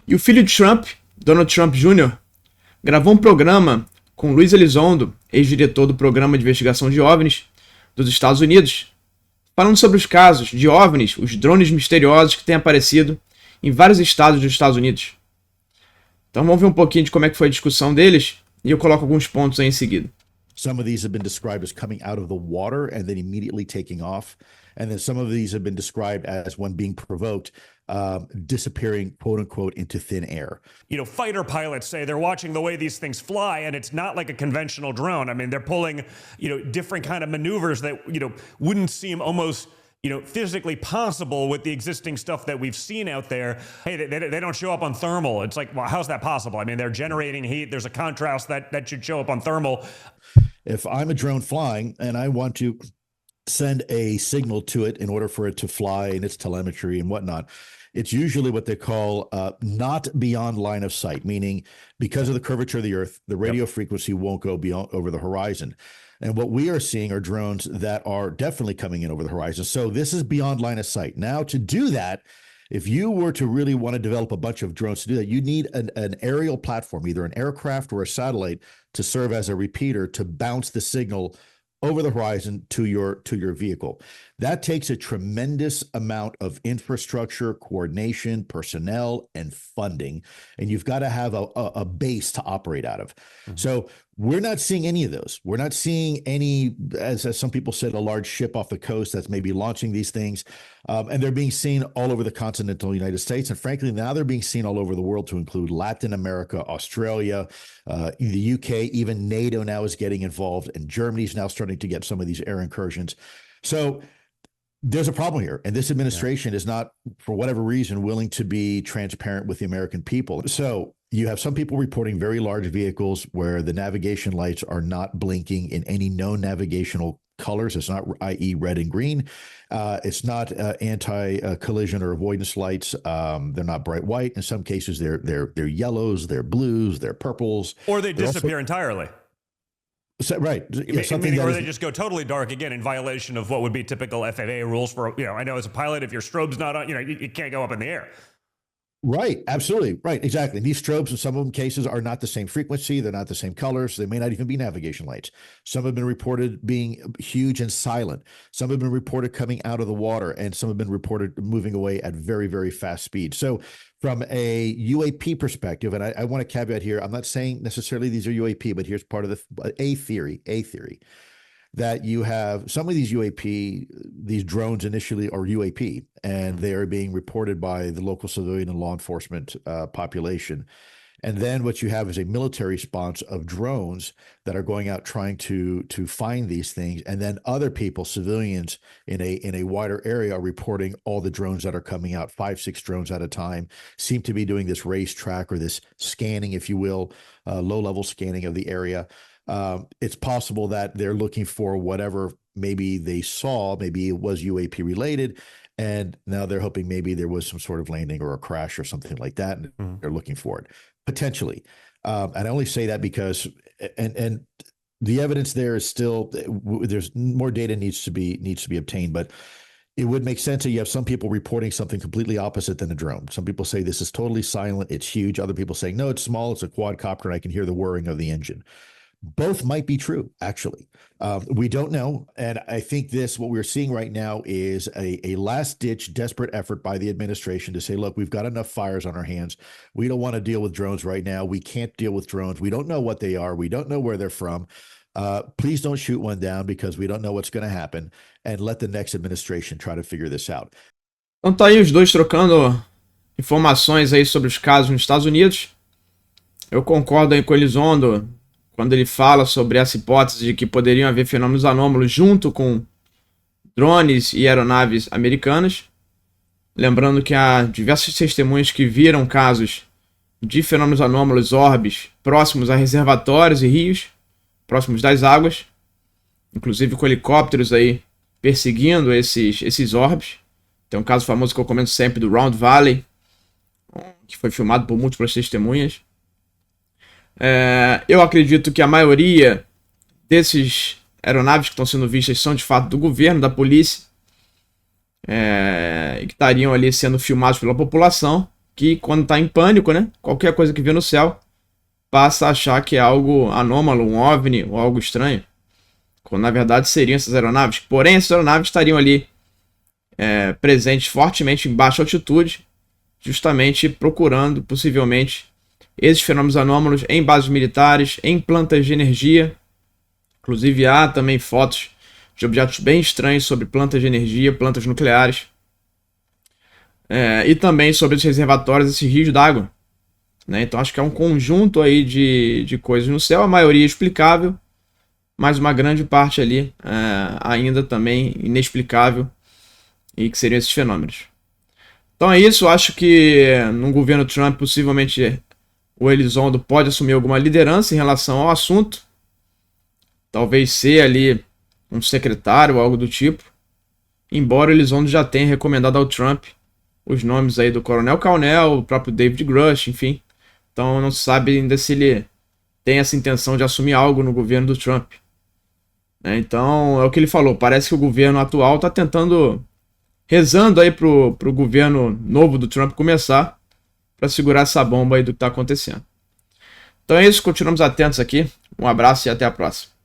E o filho de Trump, Donald Trump Jr., gravou um programa com Luiz Elizondo, ex-diretor do Programa de Investigação de OVNIs dos Estados Unidos, falando sobre os casos de OVNIs, os drones misteriosos que têm aparecido em vários estados dos Estados Unidos. Então vamos ver um pouquinho de como é que foi a discussão deles e eu coloco alguns pontos aí em seguida. Some of these have been described as coming out of the water and then immediately taking off. And then some of these have been described as, when being provoked, disappearing, quote unquote, into thin air. You know, fighter pilots say they're watching the way these things fly, and it's not like a conventional drone. I mean, they're pulling, you know, different kind of maneuvers that, you know, wouldn't seem almost, you know, physically possible with the existing stuff that we've seen out there. Hey, they don't show up on thermal. It's like, well, how's that possible? I mean, they're generating heat. There's a contrast that should show up on thermal. If I'm a drone flying and I want to send a signal to it in order for it to fly in its telemetry and whatnot, it's usually what they call not beyond line of sight, meaning because of the curvature of the Earth, the radio frequency won't go beyond over the horizon. And what we are seeing are drones that are definitely coming in over the horizon. So this is beyond line of sight. Now, to do that, if you were to really want to develop a bunch of drones to do that, you need an aerial platform, either an aircraft or a satellite, to serve as a repeater to bounce the signal over the horizon to your vehicle. That takes a tremendous amount of infrastructure, coordination, personnel, and funding, and you've got to have a base to operate out of. Mm-hmm. So we're not seeing any of those. We're not seeing any, as some people said, a large ship off the coast that's maybe launching these things, and they're being seen all over the continental United States, and frankly, now they're being seen all over the world, to include Latin America, Australia, the UK, even NATO now is getting involved, and Germany's now starting to get some of these air incursions. So there's a problem here, and this administration is not, for whatever reason, willing to be transparent with the American people. So you have some people reporting very large vehicles where the navigation lights are not blinking in any known navigational colors. It's not, i.e., red and green. It's not anti-collision or avoidance lights. They're not bright white. In some cases, they're yellows, they're blues, they're purples, or they disappear entirely. So, right. Yeah, or they just go totally dark, again, in violation of what would be typical FAA rules for, you know, I know as a pilot, if your strobe's not on, you know, you can't go up in the air. Right. Absolutely. Right. Exactly. These strobes in some of them cases are not the same frequency. They're not the same colors. They may not even be navigation lights. Some have been reported being huge and silent. Some have been reported coming out of the water, and some have been reported moving away at very, very fast speed. So from a UAP perspective, and I want to caveat here, I'm not saying necessarily these are UAP, but here's part of a theory, that you have some of these UAP, these drones initially are UAP, and they are being reported by the local civilian and law enforcement population. And then what you have is a military response of drones that are going out trying to find these things. And then other people, civilians in a wider area, are reporting all the drones that are coming out, 5-6 drones at a time, seem to be doing this racetrack or this scanning, if you will, low-level scanning of the area. It's possible that they're looking for whatever maybe they saw, maybe it was UAP related, and now they're hoping maybe there was some sort of landing or a crash or something like that, and they're looking for it, potentially. And I only say that because, and the evidence there is still, there's more data needs to be obtained, but it would make sense that you have some people reporting something completely opposite than a drone. Some people say this is totally silent, it's huge. Other people saying, no, it's small, it's a quadcopter, and I can hear the whirring of the engine. Both might be true, actually. We don't know. And I think what we're seeing right now is a last-ditch, desperate effort by the administration to say, look, we've got enough fires on our hands. We don't want to deal with drones right now. We can't deal with drones. We don't know what they are. We don't know where they're from. Please don't shoot one down because we don't know what's going to happen. And let the next administration try to figure this out. Então tá aí os dois trocando informações aí sobre os casos nos Estados Unidos. Eu concordo aí com o Elizondo quando ele fala sobre essa hipótese de que poderiam haver fenômenos anômalos junto com drones e aeronaves americanas. Lembrando que há diversas testemunhas que viram casos de fenômenos anômalos, orbes, próximos a reservatórios e rios, próximos das águas, inclusive com helicópteros aí perseguindo esses orbes. Tem um caso famoso que eu comento sempre do Round Valley, que foi filmado por múltiplas testemunhas. Eu acredito que a maioria desses aeronaves que estão sendo vistas são de fato do governo, da polícia, e que estariam ali sendo filmados pela população. que quando está em pânico, né, qualquer coisa que vê no céu, passa a achar que é algo anômalo, um OVNI ou algo estranho, quando na verdade seriam essas aeronaves. Porém, essas aeronaves estariam ali presentes fortemente em baixa altitude, justamente procurando, possivelmente, esses fenômenos anômalos em bases militares, em plantas de energia. Inclusive há também fotos de objetos bem estranhos sobre plantas de energia, plantas nucleares, e também sobre os reservatórios, esses rios d'água. Né? Então acho que é um conjunto aí de coisas no céu, a maioria explicável, mas uma grande parte ali ainda também inexplicável, e que seriam esses fenômenos. Então é isso, acho que no governo Trump possivelmente o Elizondo pode assumir alguma liderança em relação ao assunto, talvez ser ali um secretário ou algo do tipo, embora o Elizondo já tenha recomendado ao Trump os nomes aí do Coronel Carnell, o próprio David Grush, enfim. Então não se sabe ainda se ele tem essa intenção de assumir algo no governo do Trump. Então é o que ele falou, parece que o governo atual está tentando, rezando aí pro governo novo do Trump começar, para segurar essa bomba aí do que está acontecendo. Então é isso, continuamos atentos aqui. Um abraço e até a próxima.